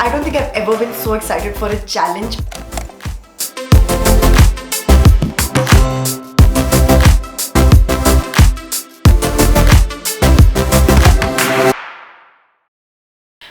I don't think I've ever been so excited for a challenge.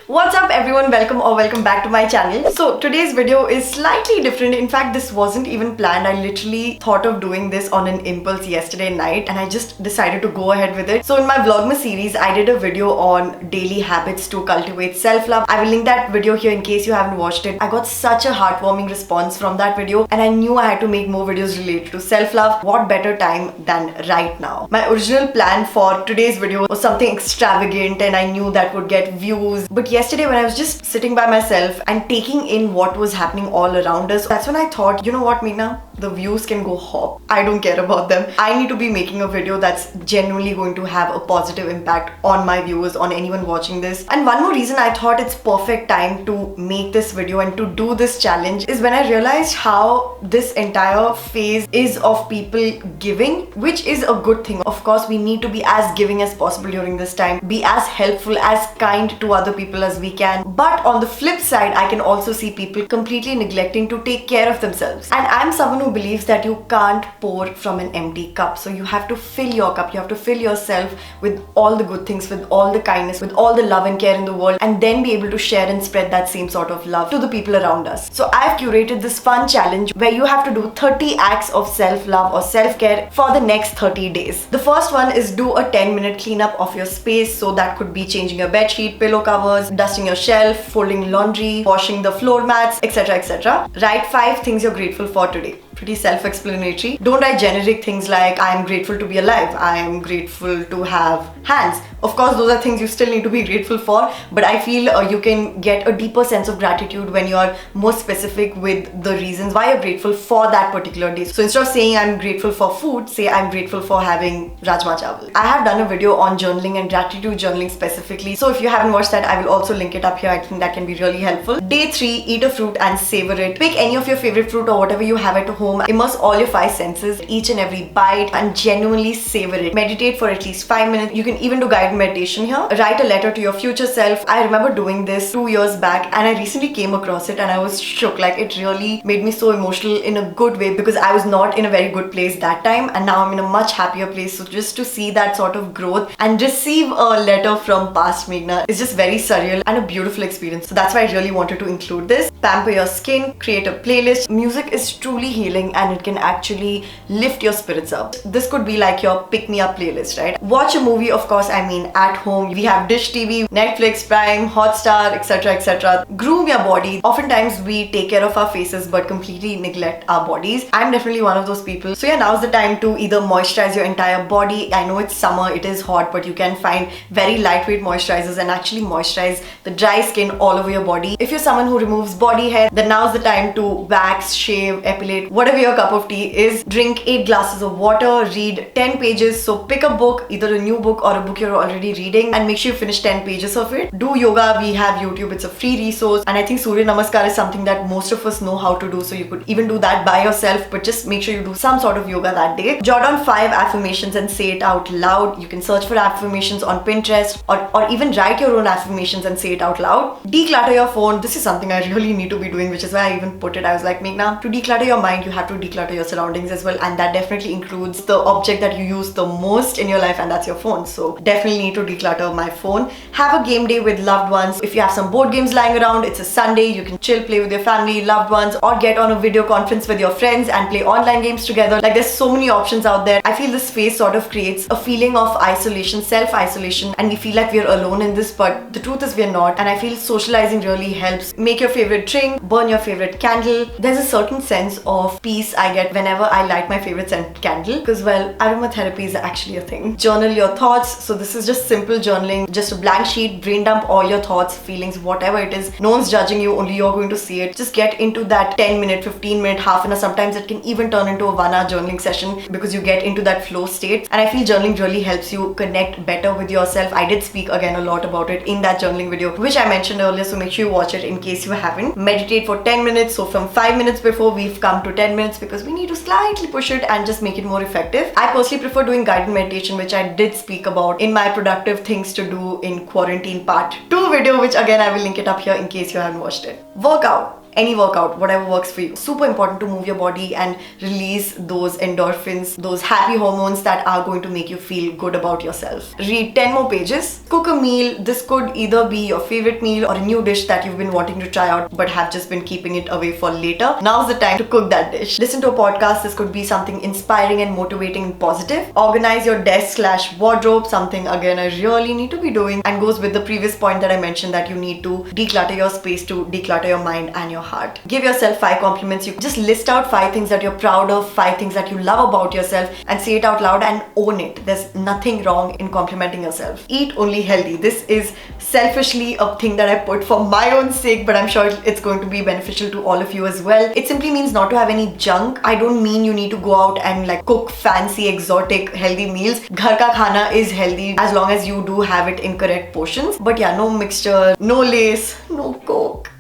What's up everyone, welcome back to my channel. So today's video is slightly different. In fact, this wasn't even planned. I literally thought of doing this on an impulse yesterday night and I just decided to go ahead with it. So in my Vlogmas series, I did a video on daily habits to cultivate self-love. I will link that video here in case you haven't watched it. I got such a heartwarming response from that video and I knew I had to make more videos related to self-love. What better time than right now? My original plan for today's video was something extravagant and I knew that would get views. But yesterday when I was just sitting by myself and taking in what was happening all around us, that's when I thought, you know what, Meghna? The views can go hop. I don't care about them. I need to be making a video that's genuinely going to have a positive impact on my viewers, on anyone watching this. And one more reason I thought it's perfect time to make this video and to do this challenge is when I realized how this entire phase is of people giving, which is a good thing. Of course, we need to be as giving as possible during this time, be as helpful, as kind to other people as we can. But on the flip side, I can also see people completely neglecting to take care of themselves. And I'm someone who believes that you can't pour from an empty cup. So you have to fill your cup, you have to fill yourself with all the good things, with all the kindness, with all the love and care in the world, and then be able to share and spread that same sort of love to the people around us. So I've curated this fun challenge where you have to do 30 acts of self-love or self-care for the next 30 days. The first one is do a 10-minute cleanup of your space. So that could be changing your bed sheet, pillow covers, dusting your shelf, folding laundry, washing the floor mats, etc, etc. Write 5 things you're grateful for today. Pretty self-explanatory. Don't write generic things like I am grateful to be alive, I am grateful to have hands. Of course, those are things you still need to be grateful for, but I feel you can get a deeper sense of gratitude when you are more specific with the reasons why you're grateful for that particular day. So instead of saying I'm grateful for food, say I'm grateful for having rajma chawal. I have done a video on journaling and gratitude journaling specifically, so if you haven't watched that, I will also link it up here. I think that can be really helpful. Day 3, eat a fruit and savor it. Pick any of your favorite fruit or whatever you have at home. Immerse all your 5 senses, each and every bite, and genuinely savor it. Meditate for at least 5 minutes. You can even do guided meditation here. Write a letter to your future self. I remember doing this 2 years back and I recently came across it and I was shook. Like, it really made me so emotional in a good way because I was not in a very good place that time and now I'm in a much happier place. So just to see that sort of growth and receive a letter from past Meghna is just very surreal and a beautiful experience. So that's why I really wanted to include this. Pamper your skin, create a playlist. Music is truly healing and it can actually lift your spirits up. This could be like your pick-me-up playlist, right? Watch a movie, of course, I mean at home. We have Dish TV, Netflix, Prime, Hotstar, etc, etc. Groom your body. Oftentimes we take care of our faces but completely neglect our bodies. I'm definitely one of those people. So yeah, now's the time to either moisturize your entire body. I know it's summer, it is hot, but you can find very lightweight moisturizers and actually moisturize the dry skin all over your body. If you're someone who removes body hair, then now's the time to wax, shave, epilate, whatever your cup of tea is. Drink 8 glasses of water, read 10 pages. So pick a book, either a new book or a book you're already reading, and make sure you finish 10 pages of it. Do yoga. We have YouTube, it's a free resource, and I think Surya Namaskar is something that most of us know how to do, so you could even do that by yourself, but just make sure you do some sort of yoga that day. Jot down 5 affirmations and say it out loud. You can search for affirmations on Pinterest or even write your own affirmations and say it out loud. Declutter your phone. This is something I really need to be doing, which is why I even put it. I was like, Meghna, to declutter your mind, you have to declutter your surroundings as well, and that definitely includes the object that you use the most in your life, and that's your phone. So definitely need to declutter my phone. Have a game day with loved ones. If you have some board games lying around, it's a Sunday, you can chill, play with your family, loved ones, or get on a video conference with your friends and play online games together. Like, there's so many options out there. I feel this phase sort of creates a feeling of isolation, self-isolation, and we feel like we're alone in this, but the truth is we're not. And I feel socializing really helps. Make your favorite drink, burn your favorite candle. There's a certain sense of peace I get whenever I light my favorite scent candle because, well, aromatherapy is actually a thing. Journal your thoughts. So this is just simple journaling, just a blank sheet, brain dump all your thoughts, feelings, whatever it is. No one's judging you, only you're going to see it. Just get into that 10-minute, 15-minute, half an hour. Sometimes it can even turn into a 1-hour journaling session because you get into that flow state. And I feel journaling really helps you connect better with yourself. I did speak again a lot about it in that journaling video, which I mentioned earlier, so make sure you watch it in case you haven't. Meditate for 10 minutes. So from 5 minutes before, we've come to 10 10 minutes because we need to slightly push it and just make it more effective. I personally prefer doing guided meditation, which I did speak about in my productive things to do in quarantine part 2 video, which again I will link it up here in case you haven't watched it. Workout. Any workout, whatever works for you. Super important to move your body and release those endorphins, those happy hormones that are going to make you feel good about yourself. Read 10 more pages. Cook a meal. This could either be your favorite meal or a new dish that you've been wanting to try out but have just been keeping it away for later. Now's the time to cook that dish. Listen to a podcast. This could be something inspiring and motivating and positive. Organize your desk/wardrobe, something again I really need to be doing, and goes with the previous point that I mentioned, that you need to declutter your space to declutter your mind and your heart. Give yourself 5 compliments. You just list out 5 things that you're proud of, 5 things that you love about yourself, and say it out loud and own it. There's nothing wrong in complimenting yourself. Eat only healthy. This is selfishly a thing that I put for my own sake, but I'm sure it's going to be beneficial to all of you as well. It simply means not to have any junk. I don't mean you need to go out and like cook fancy, exotic, healthy meals. Ghar ka khana is healthy as long as you do have it in correct portions. But yeah, no mixture, no lace, no coke.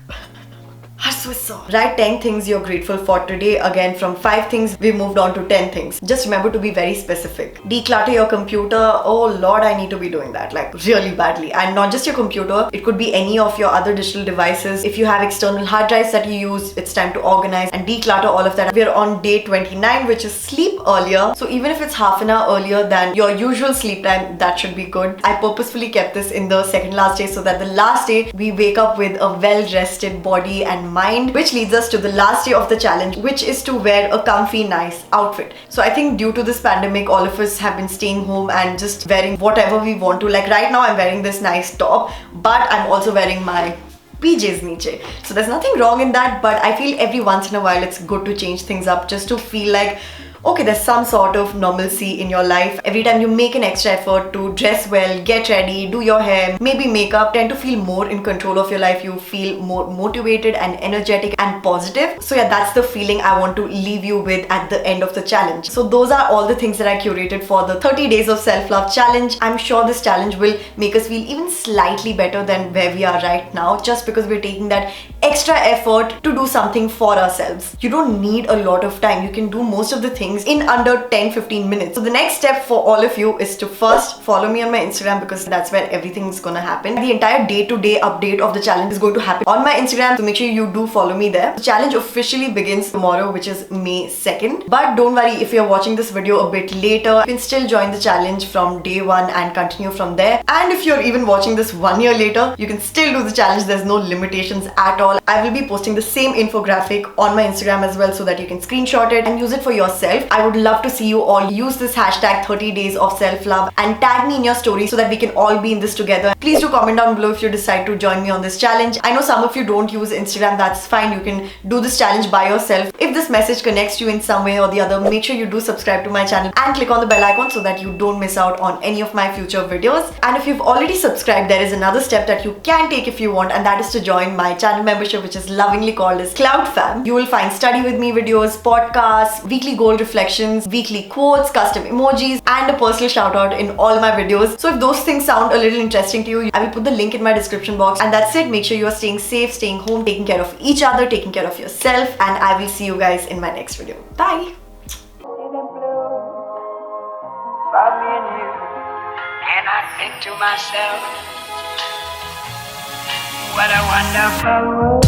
Write 10 things you're grateful for today. Again, from 5 things, we moved on to 10 things. Just remember to be very specific. Declutter your computer. Oh Lord, I need to be doing that like really badly. And not just your computer, it could be any of your other digital devices. If you have external hard drives that you use, it's time to organize and declutter all of that. We're on day 29, which is sleep earlier. So even if it's half an hour earlier than your usual sleep time, that should be good. I purposefully kept this in the second last day so that the last day we wake up with a well-rested body and mind, which leads us to the last day of the challenge, which is to wear a comfy, nice outfit. So I think due to this pandemic, all of us have been staying home and just wearing whatever we want to. Like right now I'm wearing this nice top, but I'm also wearing my PJs niche. So there's nothing wrong in that, but I feel every once in a while it's good to change things up just to feel like okay, there's some sort of normalcy in your life. Every time you make an extra effort to dress well, get ready, do your hair, maybe makeup, tend to feel more in control of your life. You feel more motivated and energetic and positive. So yeah, that's the feeling I want to leave you with at the end of the challenge. So those are all the things that I curated for the 30 days of self-love challenge. I'm sure this challenge will make us feel even slightly better than where we are right now, just because we're taking that extra effort to do something for ourselves. You don't need a lot of time. You can do most of the things in under 10-15 minutes. So the next step for all of you is to first follow me on my Instagram, because that's where everything is gonna happen. The entire day-to-day update of the challenge is going to happen on my Instagram, so make sure you do follow me there. The challenge officially begins tomorrow, which is May 2nd. But don't worry, if you're watching this video a bit later, you can still join the challenge from day 1 and continue from there. And if you're even watching this 1 year later, you can still do the challenge. There's no limitations at all. I will be posting the same infographic on my Instagram as well, so that you can screenshot it and use it for yourself. I would love to see you all use this hashtag 30 days of self-love and tag me in your story so that we can all be in this together. Please do comment down below if you decide to join me on this challenge. I know some of you don't use Instagram, that's fine. You can do this challenge by yourself. If this message connects you in some way or the other, make sure you do subscribe to my channel and click on the bell icon so that you don't miss out on any of my future videos. And if you've already subscribed, there is another step that you can take if you want, and that is to join my channel membership, which is lovingly called as Cloud Fam. You will find study with me videos, podcasts, weekly goal reflections, weekly quotes, custom emojis, and a personal shout out in all my videos. So if those things sound a little interesting to you, I will put the link in my description box. And that's it. Make sure you are staying safe, staying home, taking care of each other, taking care of yourself, and I will see you guys in my next video. Bye. And I think to myself, what a wonderful world.